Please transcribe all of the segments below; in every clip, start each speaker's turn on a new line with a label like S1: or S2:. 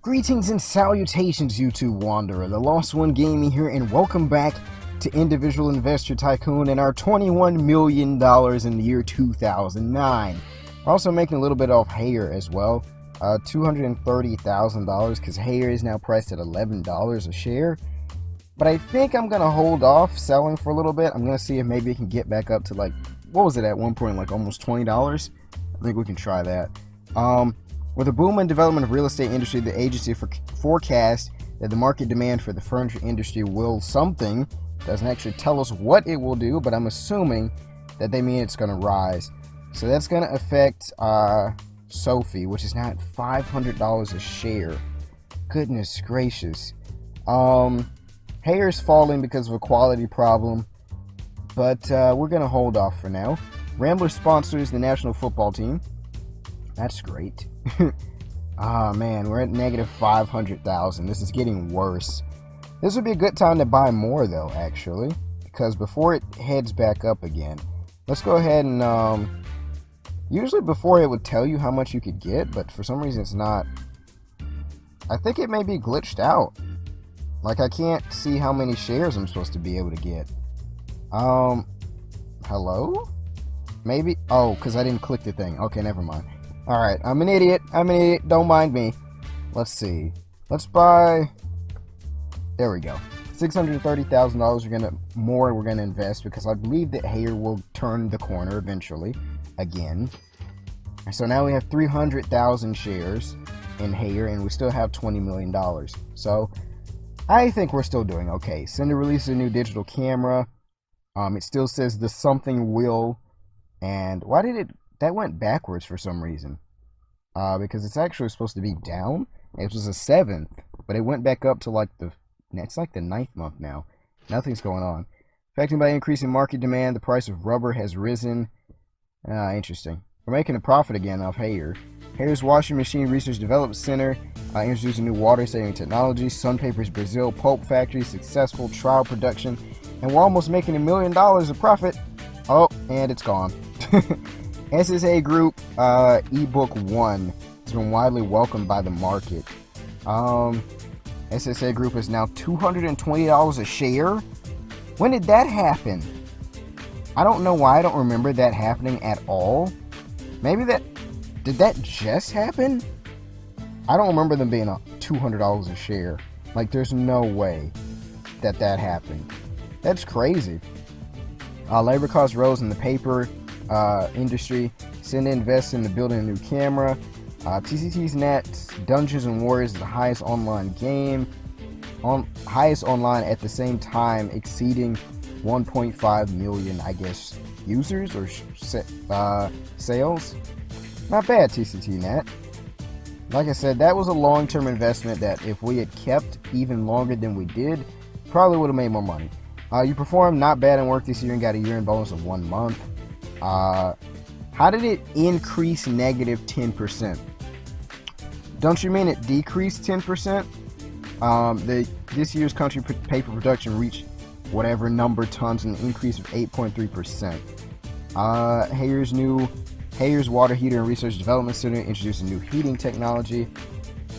S1: Greetings and salutations, YouTube Wanderer, the Lost One Gaming here, and welcome back to Individual Investor Tycoon and our $21 million in the year 2009. We're also making a little bit off Hayer as well, $230,000, because Hayer is now priced at $11 a share. But I think I'm going to hold off selling for a little bit. I'm going to see if maybe it can get back up to, like, what was it at one point, like almost $20? I think we can try that. With the boom and development of real estate industry, the agency forecast that the market demand for the furniture industry will something. Doesn't actually tell us what it will do, but I'm assuming that they mean it's going to rise. So that's going to affect Sophie, which is now at $500 a share. Goodness gracious. Hayer's falling because of a quality problem, but we're going to hold off for now. Rambler sponsors the national football team. That's great. Ah, man, we're at negative 500,000. This is getting worse. This would be a good time to buy more, though, actually, because before it heads back up again. Let's go ahead and, usually before it would tell you how much you could get, but for some reason it's not. I think it may be glitched out. Like, I can't see how many shares I'm supposed to be able to get. Hello? Maybe? Oh, because I didn't click the thing. Okay, never mind. Alright, I'm an idiot. Don't mind me. Let's see. Let's buy... There we go. $630,000 we're gonna invest, because I believe that Hayer will turn the corner eventually. Again. So now we have 300,000 shares in Hayer, and we still have $20 million. So, I think we're still doing okay. Cinder released a new digital camera. It still says the something will. And why did it... That went backwards for some reason. Because it's actually supposed to be down. It was a 7th, but it went back up to like it's like the 9th month now. Nothing's going on. Affected by increasing market demand, the price of rubber has risen. Interesting. We're making a profit again off Hayer. Hayer's Washing Machine Research Development Center introduced a new water-saving technology. Sunpaper's Brazil Pulp Factory, successful trial production. And we're almost making $1 million of profit. Oh, and it's gone. SSA Group ebook 1 has been widely welcomed by the market. SSA Group is now $220 a share. When did that happen? I don't know why I don't remember that happening at all. Maybe did that just happen? I don't remember them being $200 a share. Like, there's no way that happened. That's crazy. Labor costs rose in the paper industry. Cinda invests in the building a new camera. TCT's Net Dungeons and Warriors is the highest online game, highest online at the same time, exceeding 1.5 million, I guess, users or sales. Not bad, TCT Net. Like I said, that was a long-term investment that if we had kept even longer than we did, probably would have made more money. You performed not bad in work this year and got a year-end bonus of 1 month. How did it increase negative 10%? Don't you mean it decreased 10%? This year's country paper production reached whatever number tons, an increase of 8.3%. Hayer's Water Heater and Research Development Center introduced a new heating technology.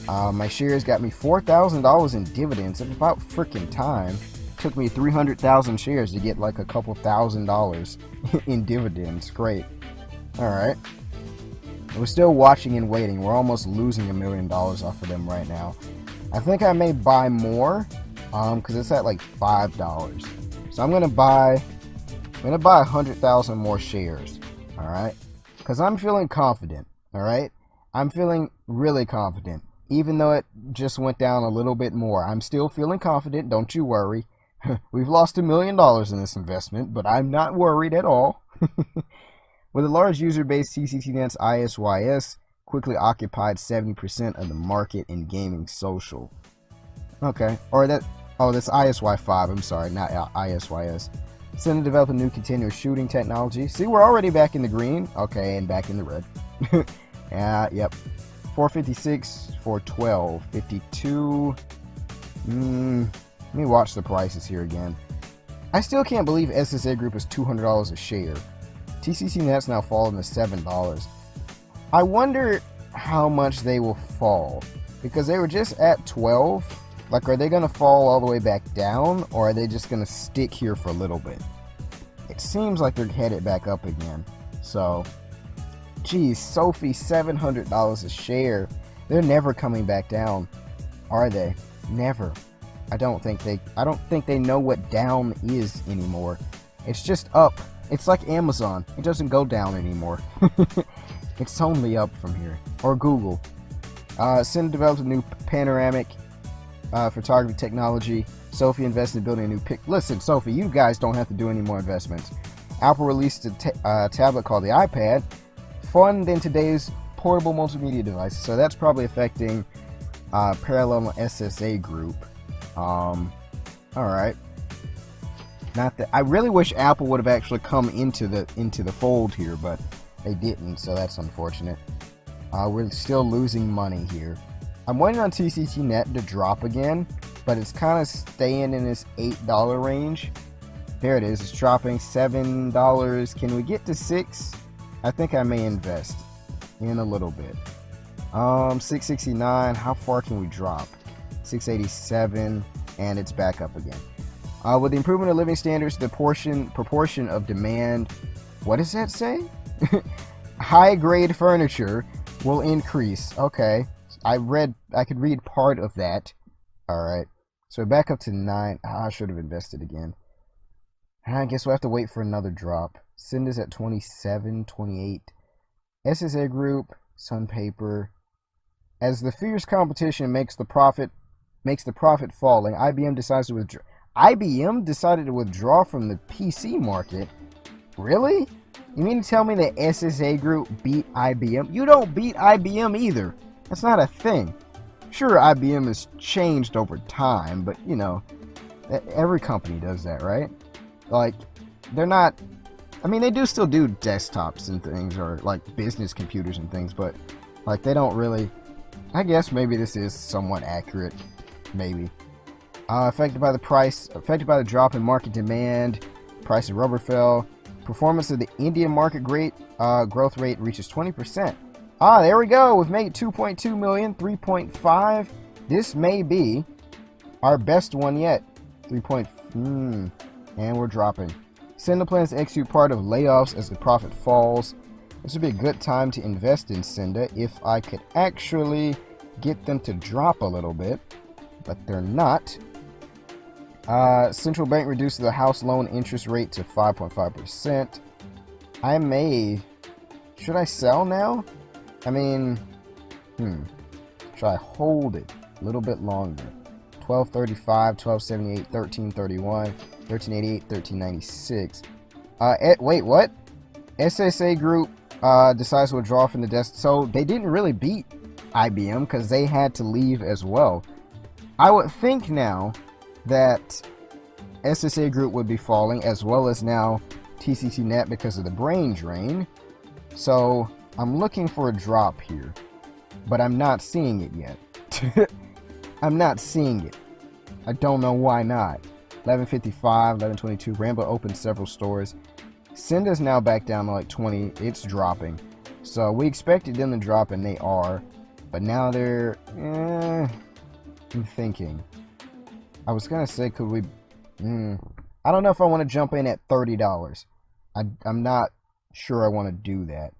S1: My shares got me $4,000 in dividends. It's about freaking time. Took me 300,000 shares to get like a couple $1,000 in dividends. Great. Alright. We're still watching and waiting. We're almost losing $1 million off of them right now. I think I may buy more, because it's at like $5. So I'm gonna buy 100,000 more shares. Alright? Because I'm feeling confident. Alright? I'm feeling really confident. Even though it just went down a little bit more. I'm still feeling confident, don't you worry. We've lost $1 million in this investment, but I'm not worried at all. With a large user base, TCTNet's ISYS quickly occupied 70% of the market in gaming social. Okay, that's ISY5, I'm sorry, not ISYS. Cinda developed a new continuous shooting technology. See, we're already back in the green. Okay, and back in the red. Yep. 456, 412, 52. Let me watch the prices here again. I still can't believe SSA Group is $200 a share. TCC Net's now fallen to $7. I wonder how much they will fall. Because they were just at 12. Like, are they going to fall all the way back down, or are they just going to stick here for a little bit? It seems like they're headed back up again. So, geez, Sophie, $700 a share. They're never coming back down, are they? Never. I don't think they know what down is anymore. It's just up. It's like Amazon. It doesn't go down anymore. It's only up from here. Or Google. Cinda developed a new panoramic photography technology. Sophie invested in building a new Listen, Sophie, you guys don't have to do any more investments. Apple released a tablet called the iPad. Fun than today's portable multimedia devices. So that's probably affecting Parallel SSA Group. Alright. Not that I really wish Apple would have actually come into the fold here, but they didn't, so that's unfortunate. We're still losing money here. I'm waiting on TCT Net to drop again, but it's kind of staying in this $8 range. There it is. It's dropping $7. Can we get to $6? I think I may invest in a little bit. 669. How far can we drop? 687, and it's back up again. With the improvement of living standards, the proportion of demand. What does that say? High grade furniture will increase. Okay. I could read part of that. Alright. So back up to 9. I should have invested again. I guess we'll have to wait for another drop. Cinda's at 27, 28. SSA Group, Sun Paper. As the fierce competition makes the profit falling, IBM decides to withdraw. IBM decided to withdraw from the PC market? Really? You mean to tell me that SSA Group beat IBM? You don't beat IBM either. That's not a thing. Sure, IBM has changed over time, but you know, every company does that, right? Like, they're not. I mean, they do still do desktops and things, or like business computers and things, but like they don't really. I guess maybe this is somewhat accurate. Maybe. Affected by the drop in market demand, price of rubber fell. Performance of the Indian market growth rate reaches 20%. There we go. We've made 2.2 million, 3.5. This may be our best one yet. 3. And we're dropping. Cinda plans to execute part of layoffs as the profit falls. This would be a good time to invest in Cinda if I could actually get them to drop a little bit, but they're not. Central bank reduces the house loan interest rate to 5.5%. I may. Should I sell now? I mean, should I hold it a little bit longer? 1235, 1278, 1331, 1388, 1396. Wait, what? SSA Group decides to withdraw from the desk. So they didn't really beat IBM because they had to leave as well. I would think now that SSA Group would be falling, as well as now TCT Net because of the brain drain. So I'm looking for a drop here, but I'm not seeing it yet. I'm not seeing it. I don't know why not. 1155, 1122. Rambo opened several stores. Cinda's now back down to like 20. It's dropping. So we expected them to drop, and they are. But now they're. I'm thinking. I was gonna say, could we? I don't know if I want to jump in at $30. I'm not sure I want to do that.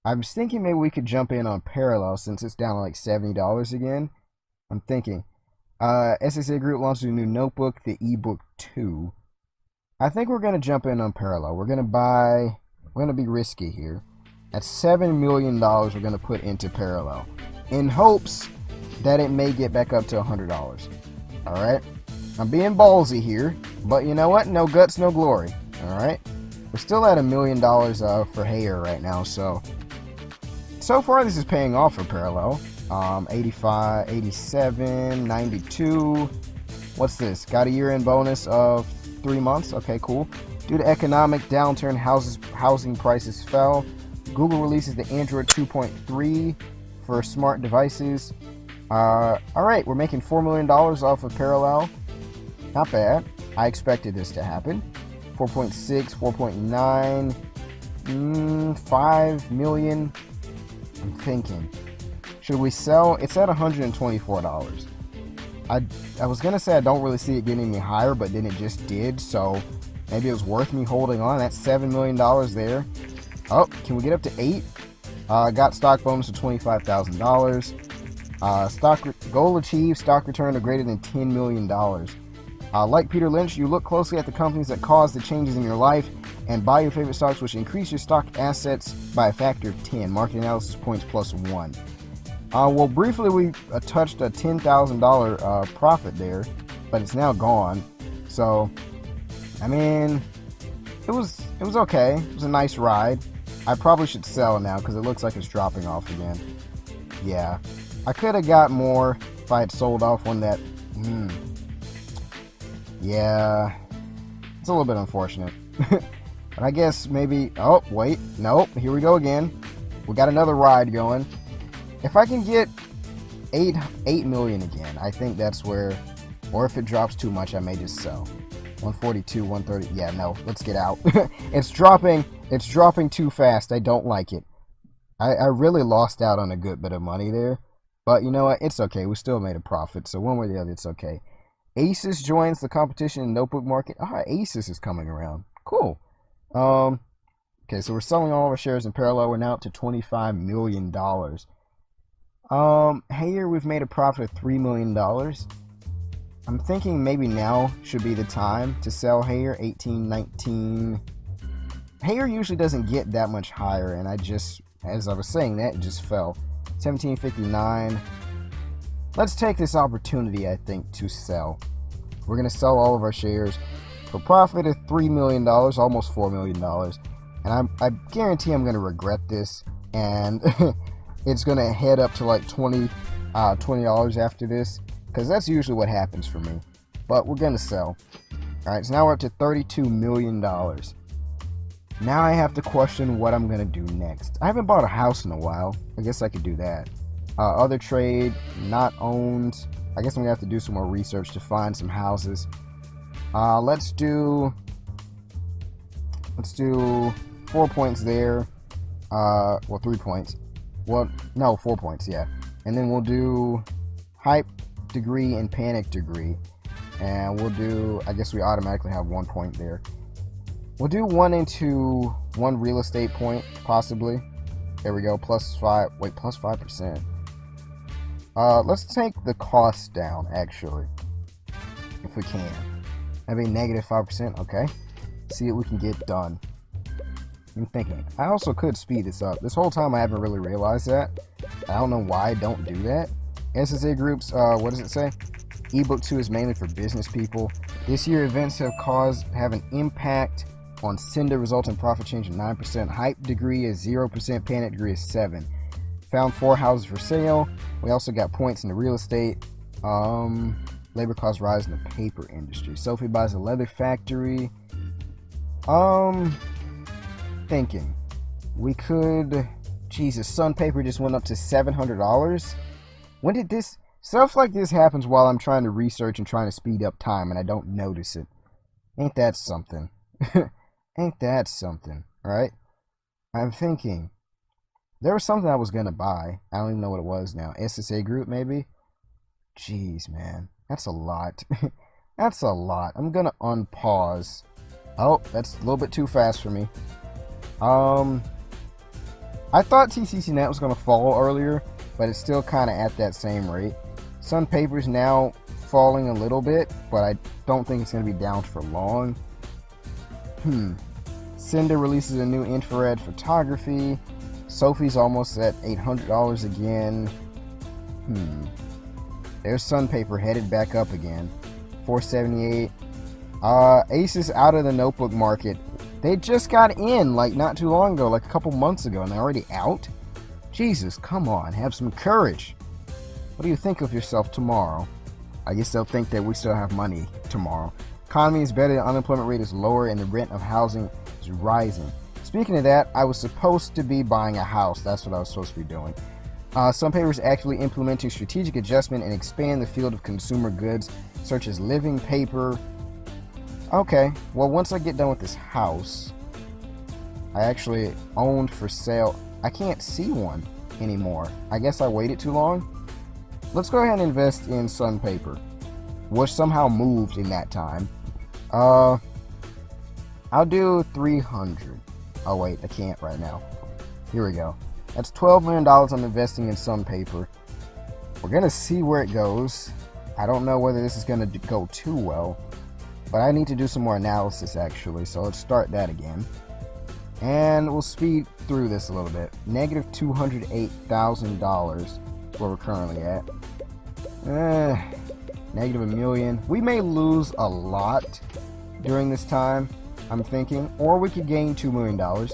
S1: I was thinking maybe we could jump in on Parallel since it's down to like $70 again. I'm thinking. SSA Group launches a new notebook, the eBook 2. I think we're gonna jump in on Parallel. We're gonna be risky here. At $7 million, we're gonna put into Parallel in hopes that it may get back up to $100. All right, I'm being ballsy here, but you know what? No guts, no glory. All right, we're still at $1 million for hair right now, so far this is paying off for Parallel. 85, 87, 92. What's this? Got a year-end bonus of 3 months. Okay, cool. Due to economic downturn, housing prices fell. Google releases the Android 2.3 for smart devices. All right, we're making $4 million off of Parallel. Not bad. I expected this to happen. 4.6, 4.9, 5 million. I'm thinking. Should we sell? It's at $124. I was gonna say I don't really see it getting any higher, but then it just did, so maybe it was worth me holding on. That's $7 million there. Oh, can we get up to 8? Got stock bonus of $25,000. Stock goal achieved. Stock return of greater than $10 million. Like Peter Lynch, you look closely at the companies that cause the changes in your life and buy your favorite stocks, which increase your stock assets by a factor of 10. Market analysis points +1. Well, briefly we touched a $10,000 profit there, but it's now gone. So, I mean, it was okay. It was a nice ride. I probably should sell now because it looks like it's dropping off again. Yeah, I could have got more if I had sold off one that. Yeah, it's a little bit unfortunate. But I guess maybe. Oh wait, nope. Here we go again. We got another ride going. If I can get 8 million again, I think that's where. Or if it drops too much, I may just sell. 142, 130. Yeah, no, let's get out. It's dropping too fast. I don't like it. I really lost out on a good bit of money there. But you know what? It's okay. We still made a profit. So one way or the other, it's okay. Asus joins the competition in notebook market. Asus is coming around. Cool. Okay, so we're selling all of our shares in parallel. We're now up to $25 million. Here we've made a profit of $3 million. I'm thinking maybe now should be the time to sell Hayer. 18, 19. Hayer usually doesn't get that much higher, and I just, as I was saying that, it just fell. 17.59. Let's take this opportunity, I think, to sell. We're going to sell all of our shares for profit of $3 million, almost $4 million. And I guarantee I'm going to regret this, and it's going to head up to like $20 after this. Because that's usually what happens for me. But we're going to sell. Alright, so now we're up to $32 million. Now I have to question what I'm going to do next. I haven't bought a house in a while. I guess I could do that. Other trade, not owned. I guess I'm going to have to do some more research to find some houses. Let's do 4 points there. Well, 3 points. Well, no, 4 points, yeah. And then we'll do hype degree and panic degree, and we'll do, I guess we automatically have 1 point there. We'll do 1 into 1 real estate point, possibly. There we go, +5. Wait, +5%. Let's take the cost down, actually, if we can. I mean, -5%. Okay, see what we can get done. I'm thinking I also could speed this up. This whole time I haven't really realized that. I don't know why I don't do that. SSA groups, what does it say? Ebook 2 is mainly for business people. This year events have an impact on Cinder, resulting in profit change of 9%. Hype degree is 0%, panic degree is 7%. Found 4 houses for sale. We also got points in the real estate. Labor costs rise in the paper industry. Sophie buys a leather factory. Thinking we could. Jesus, Sun Paper just went up to $700. When did this stuff like this happens while I'm trying to research and trying to speed up time and I don't notice it? Ain't that something? Ain't that something, right? I'm thinking there was something I was gonna buy. I don't even know what it was now. SSA Group, maybe? Jeez, man, that's a lot. That's a lot. I'm gonna unpause. Oh, that's a little bit too fast for me. I thought TCCnet was gonna fall earlier, but it's still kind of at that same rate. Sun Paper's now falling a little bit, but I don't think it's going to be down for long. Cinder releases a new infrared photography. Sophie's almost at $800 again. There's Sun Paper headed back up again. 478. Asus out of the notebook market. They just got in like not too long ago, like a couple months ago, and they're already out? Jesus, come on, have some courage. What do you think of yourself tomorrow? I guess they'll think that we still have money tomorrow. Economy is better, the unemployment rate is lower, and the rent of housing is rising. Speaking of that, I was supposed to be buying a house. That's what I was supposed to be doing. Sun Paper is actually implementing strategic adjustment and expand the field of consumer goods, such as living paper. Okay, well, once I get done with this house, I actually owned for sale. I can't see one. anymore. I guess I waited too long. Let's go ahead and invest in Sun Paper, which somehow moved in that time. I'll do 300. Oh wait, I can't right now. Here we go. That's $12 million I'm investing in Sun Paper. We're gonna see where it goes. I don't know whether this is gonna go too well, but I need to do some more analysis actually, so let's start that again. And we'll speed through this a little bit. Negative $208,000 where we're currently at. Negative $1 million. We may lose a lot during this time, I'm thinking, or we could gain $2 million.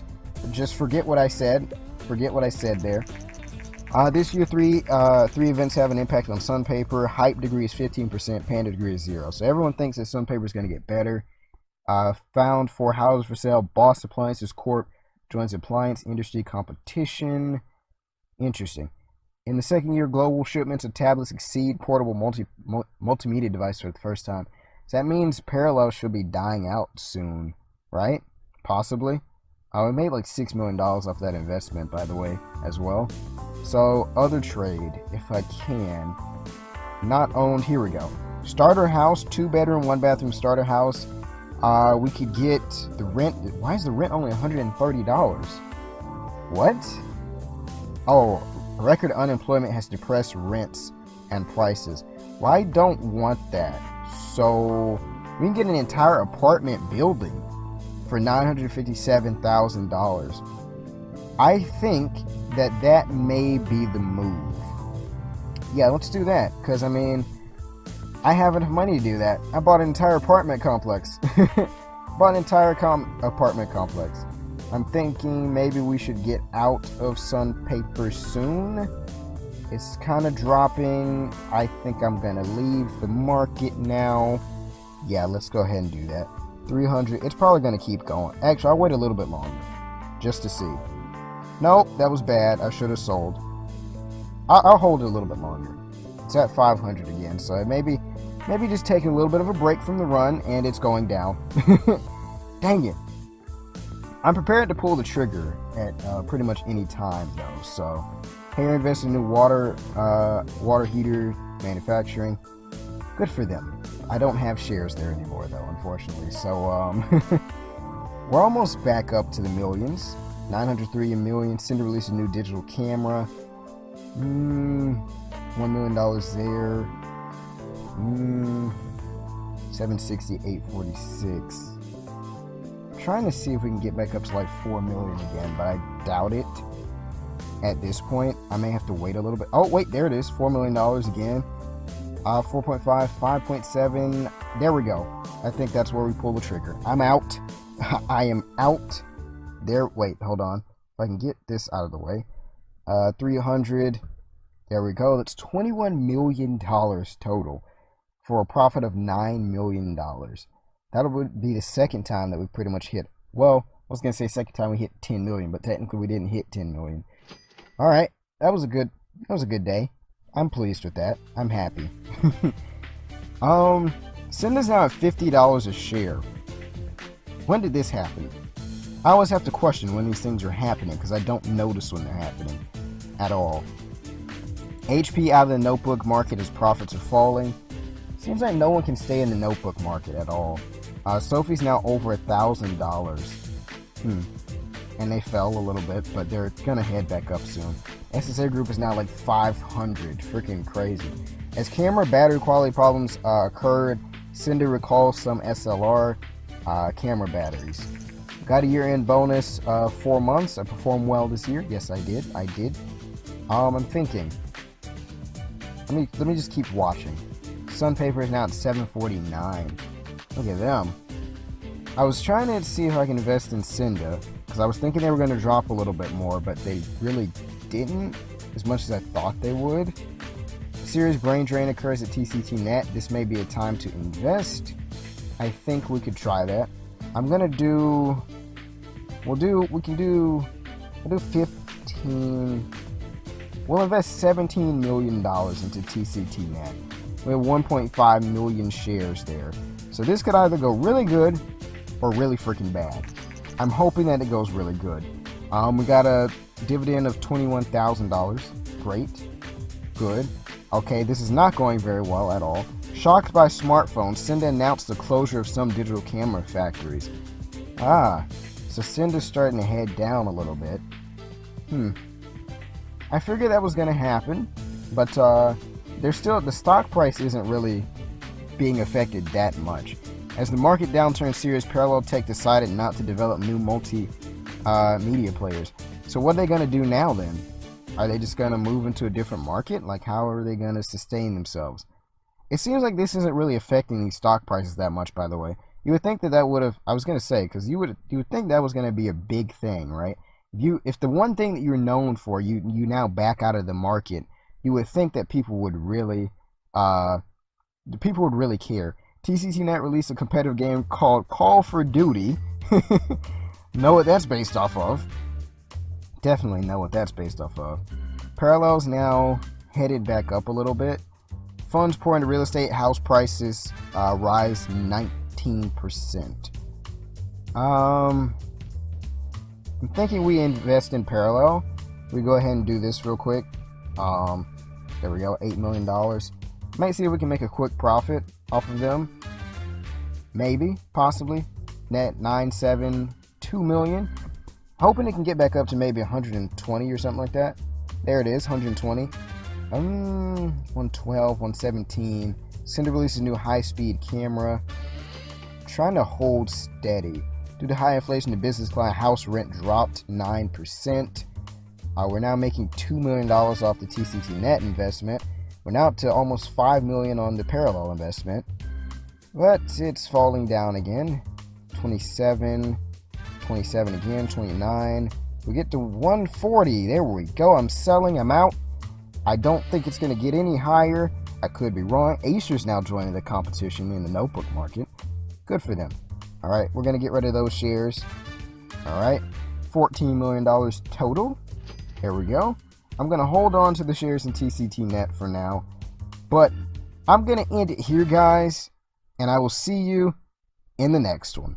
S1: Just forget what I said. Forget what I said there. This year, three events have an impact on Sun Paper. Hype degree is 15%, Panda degree is 0. So everyone thinks that Sun Paper is going to get better. Found 4 houses for sale. Boss Appliances Corp joins appliance industry competition. Interesting. In the second year, global shipments of tablets exceed portable multimedia device for the first time. So that means Parallel should be dying out soon, right? Possibly. We made like $6 million off that investment, by the way, as well. So, other trade, if I can. Not owned. Here we go. Starter house, 2-bedroom, 1-bathroom starter house. We could get the rent. Why is the rent only $130? What? Oh, record unemployment has depressed rents and prices. Well, I don't want that. So we can get an entire apartment building for $957,000. I think that may be the move. Yeah, let's do that. Because, I mean, I have enough money to do that. I bought an entire apartment complex. Apartment complex. I'm thinking maybe we should get out of Sun Paper soon. It's kind of dropping. I think I'm going to leave the market now. Yeah, let's go ahead and do that. 300. It's probably going to keep going. Actually, I'll wait a little bit longer just to see. Nope, that was bad. I should have sold. I'll hold it a little bit longer. It's at 500 again, so maybe just taking a little bit of a break from the run, and it's going down. Dang it. I'm prepared to pull the trigger at pretty much any time, though. So, here invest in new water heater manufacturing. Good for them. I don't have shares there anymore, though, unfortunately. So, we're almost back up to the millions. 903 million. Cinder released a new digital camera. $1 million there. 760, 846. Trying to see if we can get back up to like 4 million again, but I doubt it at this point. I may have to wait a little bit. Oh wait, there it is. $4 million again. 4.5, 5.7. There we go. I think that's where we pull the trigger. I'm out. I am out. There. Wait, hold on. If I can get this out of the way. 300. There we go. That's $21 million total for a profit of $9 million. That'll be the second time that we pretty much hit. Well, I was gonna say second time we hit 10 million, but technically we didn't hit 10 million. All right, that was a good day. I'm pleased with that. I'm happy. Cinda's now at $50 a share. When did this happen? I always have to question when these things are happening because I don't notice when they're happening at all. HP out of the notebook market as profits are falling. Seems like no one can stay in the notebook market at all. Sophie's now over $1,000. And they fell a little bit, but they're gonna head back up soon. SSA Group is now like 500. Freaking crazy. As camera battery quality problems occurred, Cinder recalls some SLR camera batteries. Got a year-end bonus 4 months. I performed well this year. Yes, I did. I'm thinking. Let me just keep watching. Sun Paper is now at 749. Look at them. I was trying to see if I can invest in Cinda because I was thinking they were going to drop a little bit more, but they really didn't as much as I thought they would. Serious brain drain occurs at TCT Net. This may be a time to invest. I think we could try that. I'm gonna do. We'll do 15. We'll invest $17 million into TCT Net. We have 1.5 million shares there. So this could either go really good or really freaking bad. I'm hoping that it goes really good. We got a Dividend of $21,000. Great. Good. Okay, this is not going very well at all. Shocked by smartphones, Senda announced the closure of some digital camera factories. So Senda's starting to head down a little bit. I figured that was going to happen, but the stock price isn't really being affected that much. As the market downturn series, Parallel Tech decided not to develop new multi-media players. So what are they going to do now then? Are they just going to move into a different market? Like, how are they going to sustain themselves? It seems like this isn't really affecting these stock prices that much, by the way. You would think that would have, I was going to say, because you would think that was going to be a big thing, right? If the one thing that you're known for, you now back out of the market, you would think that people would really care. TCTNet released a competitive game called Call for Duty. Know what that's based off of. Definitely know what that's based off of. Parallel's now headed back up a little bit. Funds pour into real estate. House prices rise 19%. I'm thinking we invest in Parallel. We go ahead and do this real quick. There we go, $8 million. Might see if we can make a quick profit off of them. Maybe, possibly. Net 972 million. Hoping it can get back up to maybe 120 or something like that. There it is, 120. 112, 117. Senda releases a new high-speed camera. Trying to hold steady. Due to high inflation, the business class house rent dropped 9%. We're now making $2 million off the TCTNet investment. We're now up to almost $5 million on the Parallel investment. But it's falling down again. 27, 27 again, 29. We get to 140. There we go. I'm selling. I'm out. I don't think it's going to get any higher. I could be wrong. Acer's now joining the competition in the notebook market. Good for them. All right, we're going to get rid of those shares. All right, $14 million total. There we go. I'm going to hold on to the shares in TCTNet for now. But I'm going to end it here, guys. And I will see you in the next one.